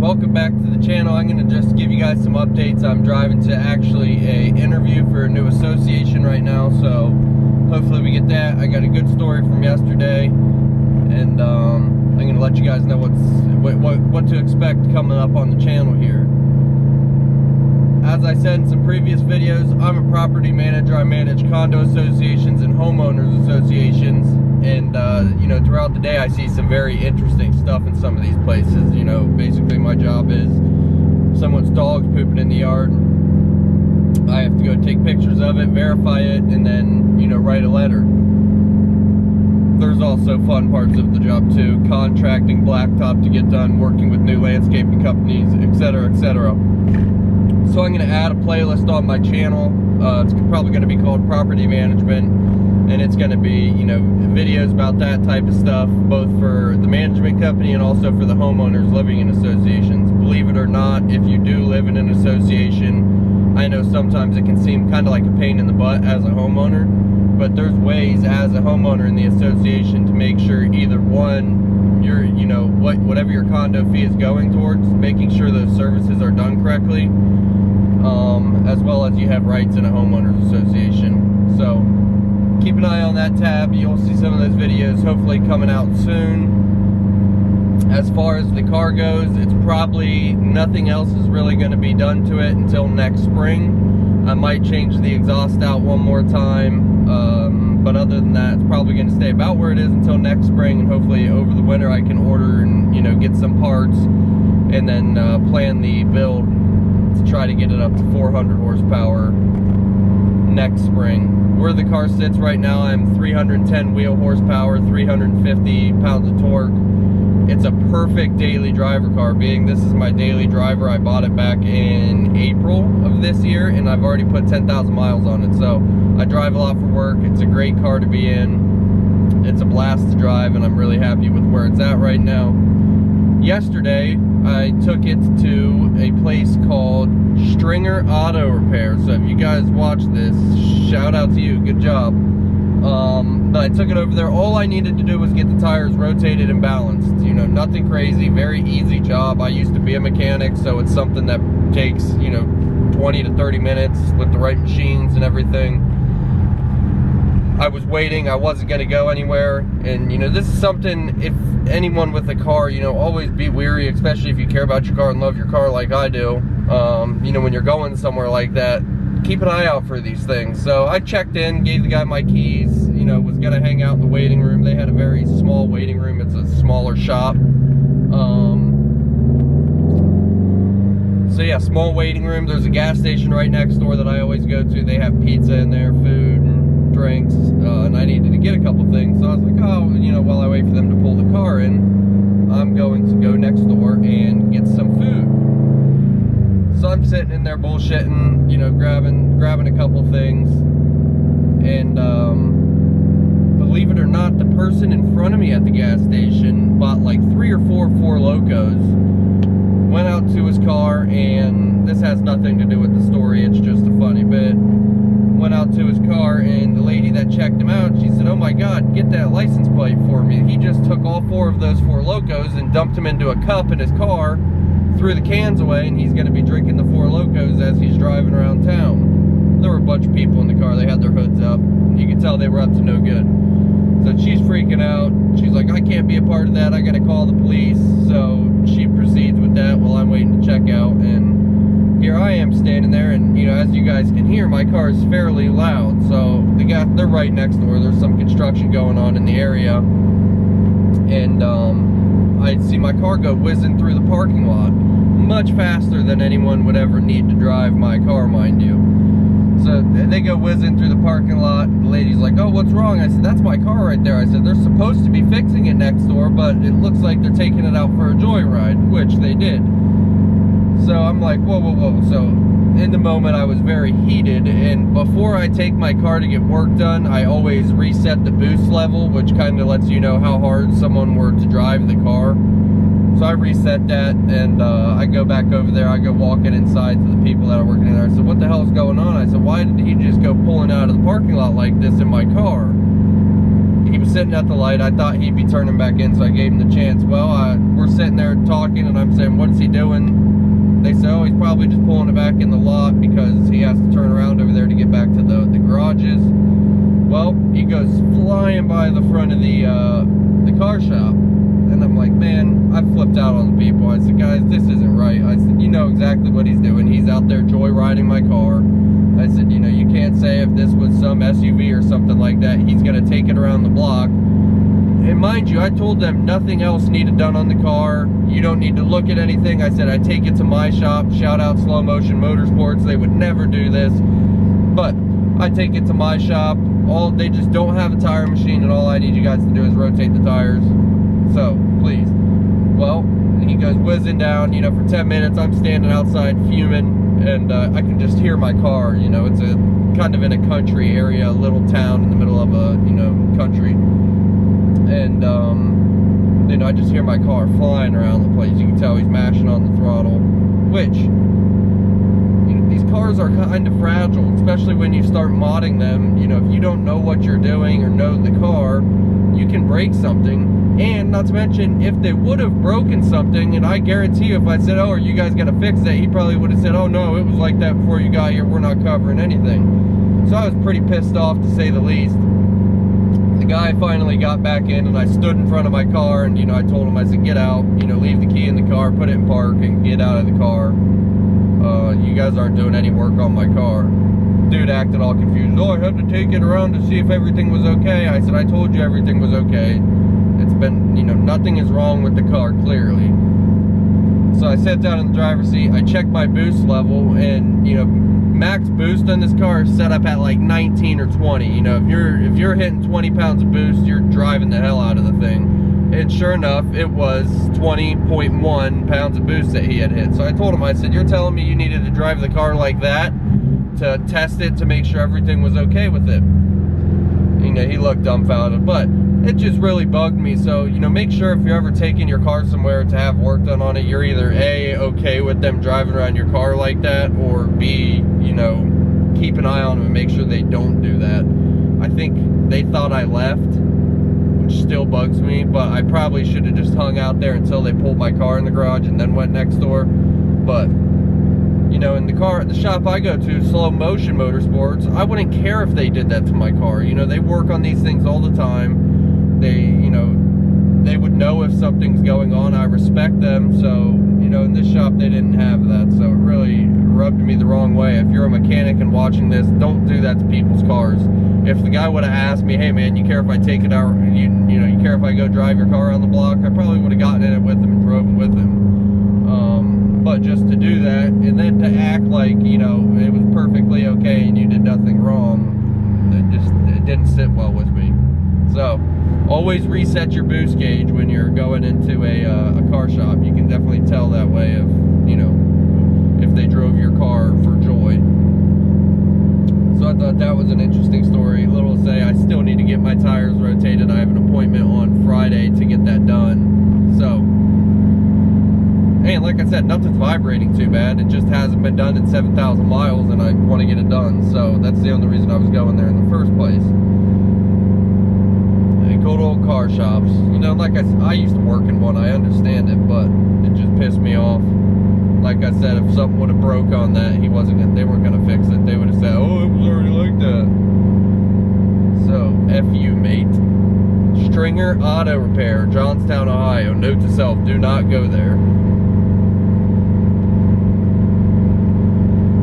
welcome back to the channel. I'm going to just give you guys some updates. I'm driving to actually a interview for a new association right now, so hopefully we get that. I got a good story from yesterday, and I'm going to let you guys know what to expect coming up on the channel here. As I said in some previous videos, I'm a property manager. I manage condo associations and homeowners associations, and you know, throughout the day I see some very interesting stuff in some of these places. You know, basically my job is someone's dog's pooping in the yard. I have to go take pictures of it, verify it, and then, you know, write a letter. There's also fun parts of the job too, contracting blacktop to get done, working with new landscaping companies, etc., etc. So I'm going to add a playlist on my channel. It's probably going to be called Property Management, and it's going to be, you know, videos about that type of stuff, both for the management company and also for the homeowners living in associations. Believe it or not, if you do live in an association, I know sometimes it can seem kind of like a pain in the butt as a homeowner, but there's ways as a homeowner in the association to make sure either one, your, you know, whatever your condo fee is going towards, making sure those services are done correctly, as well as you have rights in a homeowners association. So keep an eye on that tab. You'll see some of those videos hopefully coming out soon. As far as the car goes, it's probably nothing else is really going to be done to it until next spring. I might change the exhaust out one more time, but other than that, it's probably going to stay about where it is until next spring, and hopefully over the winter I can order and, you know, get some parts and then plan the build to try to get it up to 400 horsepower next spring. Where the car sits right now, I'm 310 wheel horsepower, 350 pounds of torque. It's a perfect daily driver car, being this is my daily driver. I bought it back in April of this year, and I've already put 10,000 miles on it. So I drive a lot for work. It's a great car to be in. It's a blast to drive, and I'm really happy with where it's at right now. Yesterday, I took it to a place called Stringer Auto Repair. So if you guys watch this, shout out to you, good job. But I took it over there. All I needed to do was get the tires rotated and balanced. You know, nothing crazy, very easy job. I used to be a mechanic, so it's something that takes, you know, 20 to 30 minutes with the right machines and everything. I was waiting, I wasn't gonna go anywhere, and you know, this is something, if anyone with a car, you know, always be wary, especially if you care about your car and love your car like I do. You know, when you're going somewhere like that, keep an eye out for these things. So I checked in, gave the guy my keys, you know, was gonna hang out in the waiting room. They had a very small waiting room, it's a smaller shop. So yeah, small waiting room. There's a gas station right next door that I always go to. They have pizza in there, food and drinks, and I needed to get a couple things. So I was like, oh, you know, while I wait for them to pull the car in, I'm going to go next door and get some food. So I'm sitting in there bullshitting, you know, grabbing a couple things, and believe it or not, the person in front of me at the gas station bought like 3 or 4 Four Locos. Went out to his car, and this has nothing to do with the story, it's just a funny bit. Went out to his car, and the lady that checked him out, she said, oh my god, get that license plate for me. He just took all 4 of those Four Locos and dumped them into a cup in his car, threw the cans away, and he's going to be drinking the Four Locos as he's driving around town. There were a bunch of people in the car, they had their hoods up. You could tell they were up to no good. So she's freaking out. She's like, I can't be a part of that, I gotta call the police. So she proceeds with that while I'm waiting to check out, and here I am standing there, and you know, as you guys can hear, my car is fairly loud. So they're right next door. There's some construction going on in the area, and I see my car go whizzing through the parking lot, much faster than anyone would ever need to drive my car, mind you. So they go whizzing through the parking lot. The lady's like, oh, what's wrong? I said, that's my car right there. I said, they're supposed to be fixing it next door, but it looks like they're taking it out for a joyride, which they did. So I'm like, whoa, whoa, whoa. So in the moment, I was very heated, and before I take my car to get work done, I always reset the boost level, which kind of lets you know how hard someone were to drive the car. So I reset that, and I go back over there. I go walking inside to the people that are working in there. I said, what the hell is going on? I said, why did he just go pulling out of the parking lot like this in my car? He was sitting at the light. I thought he'd be turning back in, so I gave him the chance. Well, we're sitting there talking, and I'm saying, what's he doing? They said, oh, he's probably just pulling it back in the lot because he has to turn around over there to get back to the garages. Well, he goes flying by the front of the car shop. And I'm like, man, I flipped out on the people. I said, guys, this isn't right. I said, you know exactly what he's doing. He's out there joyriding my car. I said, you know, you can't say if this was some SUV or something like that, he's going to take it around the block. And mind you, I told them nothing else needed done on the car. You don't need to look at anything. I said, I take it to my shop. Shout out Slow Motion Motorsports. They would never do this. But I take it to my shop. They just don't have a tire machine, and all I need you guys to do is rotate the tires. So, please. Well, he goes whizzing down, you know, for 10 minutes. I'm standing outside fuming, and I can just hear my car. You know, it's a kind of in a country area, a little town in the middle of a, you know, country. And, you know, I just hear my car flying around the place. You can tell he's mashing on the throttle, which, you know, these cars are kind of fragile, especially when you start modding them. You know, if you don't know what you're doing or know the car, you can break something. And not to mention, if they would have broken something, and I guarantee you, if I said, oh, are you guys gonna fix that, he probably would have said, oh no, it was like that before you got here, we're not covering anything. So I was pretty pissed off, to say the least. The guy finally got back in, and I stood in front of my car, and, you know, I told him, I said, get out, you know, leave the key in the car, put it in park, and get out of the car. You guys aren't doing any work on my car. Dude acted all confused. Oh, I had to take it around to see if everything was okay. I said, I told you everything was okay. It's been, you know, nothing is wrong with the car, clearly. So I sat down in the driver's seat, I checked my boost level, and, you know, max boost on this car is set up at like 19 or 20. You know, if you're hitting 20 pounds of boost, you're driving the hell out of the thing. And sure enough, it was 20.1 pounds of boost that he had hit. So I told him, I said, you're telling me you needed to drive the car like that to test it to make sure everything was okay with it? You know, he looked dumbfounded, but it just really bugged me. So, you know, make sure if you're ever taking your car somewhere to have work done on it, you're either A, okay with them driving around your car like that, or B, you know, keep an eye on them and make sure they don't do that. I think they thought I left, which still bugs me, but I probably should have just hung out there until they pulled my car in the garage and then went next door. But, you know, in the shop I go to, Slow Motion Motorsports, I wouldn't care if they did that to my car. You know, they work on these things all the time. They, you know, they would know if something's going on. I respect them. So, you know, in this shop they didn't have that. So it really rubbed me the wrong way. If you're a mechanic and watching this, don't do that to people's cars. If the guy would have asked me, hey man, you care if I take it out, you know, you care if I go drive your car on the block, I probably would have gotten in it with him and drove it with him. But just to do that, and then to act like, you know, it was perfectly okay and you did nothing wrong, it didn't sit well with me. So, always reset your boost gauge when you're going into a car shop. You can definitely tell that way if, you know, if they drove your car for joy. So I thought that was an interesting story. Little to say, I still need to get my tires rotated. I have an appointment on Friday to get that done. So, and like I said, nothing's vibrating too bad. It just hasn't been done in 7,000 miles, and I want to get it done. So that's the only reason I was going there in the first place. Good old car shops. You know, like I used to work in one. I understand it, but it just pissed me off. Like I said, if something would have broke on that, they weren't gonna fix it. They would have said, oh, it was already like that. So, F you, mate. Stringer Auto Repair, Johnstown, Ohio. Note to self, do not go there.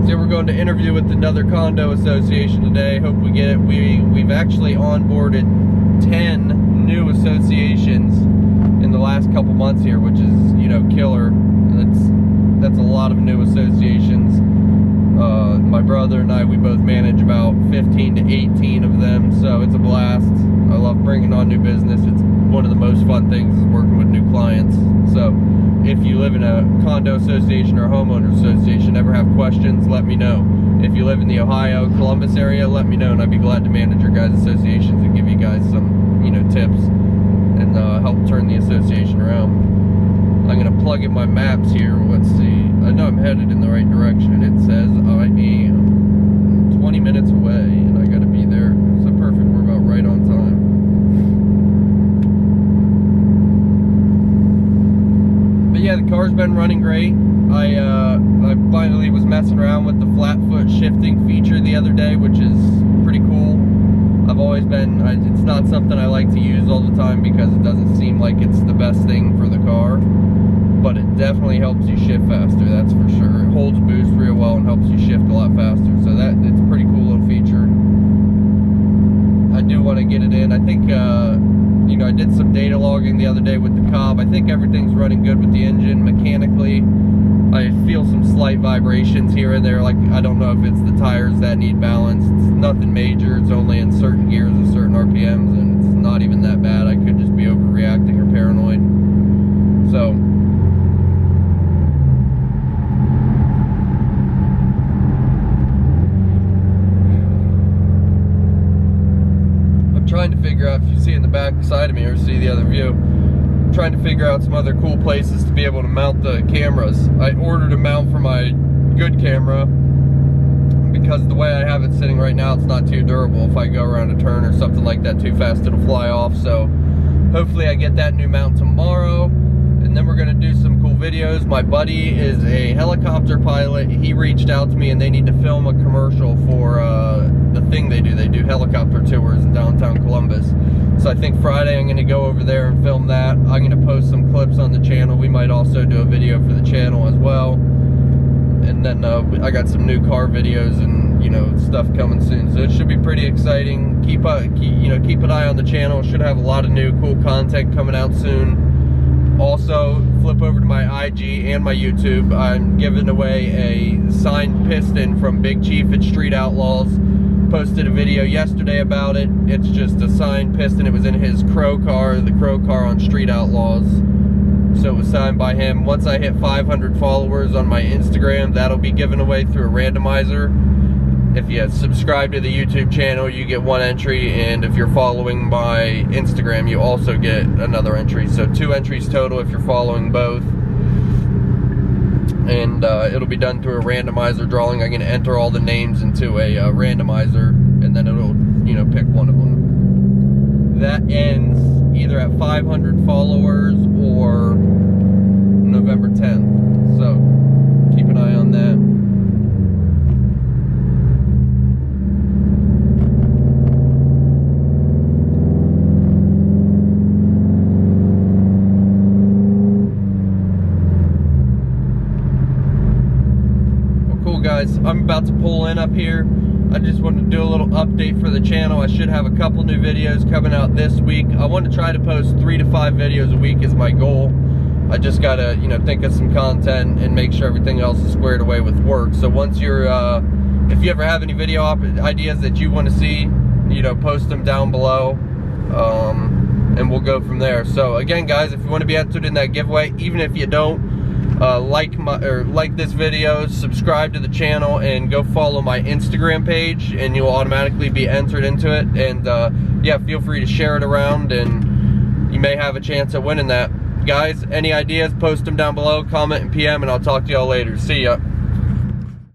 So we're going to interview with another condo association today. Hope we get it. We've actually onboarded 10 new associations in the last couple months here, which is, you know, killer. That's a lot of new associations. My brother and I, we both manage about 15 to 18 of them, so it's a blast. I love bringing on new business. It's one of the most fun things is working with new clients. So if you live in a condo association or homeowner association, ever have questions, let me know. If you live in the Ohio, Columbus area, let me know, and I'd be glad to manage your guys' associations and give you guys some, you know, tips and help turn the association around. I'm going to plug in my maps here. Let's see. I know I'm headed in the right direction. It says I am 20 minutes away, and I got to be there. So perfect. We're about right on time. car's been running great. I finally was messing around with the flat foot shifting feature the other day, which is pretty cool. I've always been, it's not something I like to use all the time because it doesn't seem like it's the best thing for the car, but it definitely helps you shift faster, that's for sure. It holds boost real well and helps you shift a lot faster, so it's a pretty cool little feature. I do want to get it in. I think, you know, I did some data logging the other day with the Cobb. I think everything's running good with the engine mechanically. I feel some slight vibrations here and there, like I don't know if it's the tires that need balance. It's nothing major, it's only in certain gears with certain RPMs, and it's not even that bad. I could just be overreacting or paranoid. So I'm trying to figure out, if you see in the back side of me or see the other view, trying to figure out some other cool places to be able to mount the cameras. I ordered a mount for my good camera because the way I have it sitting right now, it's not too durable. If I go around a turn or something like that too fast, it'll fly off. So hopefully I get that new mount tomorrow, and then we're gonna do some cool videos. My buddy is a helicopter pilot. He reached out to me and they need to film a commercial for the thing they do. They do helicopter tours in downtown Columbus. So I think Friday I'm going to go over there and film that. I'm going to post some clips on the channel. We might also do a video for the channel as well. And then I got some new car videos and, you know, stuff coming soon. So it should be pretty exciting. Keep an eye on the channel. Should have a lot of new cool content coming out soon. Also, flip over to my IG and my YouTube. I'm giving away a signed piston from Big Chief at Street Outlaws. Posted a video yesterday about it. It's just a signed piston. It was in his Crow car, the Crow car on Street Outlaws. So it was signed by him. Once I hit 500 followers on my Instagram, that'll be given away through a randomizer. If you subscribe to the YouTube channel, you get one entry, and if you're following my Instagram, you also get another entry. So 2 entries total if you're following both. And it'll be done through a randomizer drawing. I'm going to enter all the names into a randomizer, and then it'll, you know, pick one of them. That ends either at 500 followers or November 10th. So keep an eye on that. Guys, I'm about to pull in up here. I just wanted to do a little update for the channel. I should have a couple new videos coming out this week. I want to try to post 3 to 5 videos a week is my goal. I just gotta, you know, think of some content and make sure everything else is squared away with work. So once you're, if you ever have any video ideas that you want to see, you know, post them down below, and we'll go from there. So again, guys, if you want to be entered in that giveaway, even if you don't, like this video, subscribe to the channel, and go follow my Instagram page, and you'll automatically be entered into it. And yeah, feel free to share it around, and you may have a chance at winning that. Guys, any ideas, post them down below, comment and PM, and I'll talk to y'all later. See ya.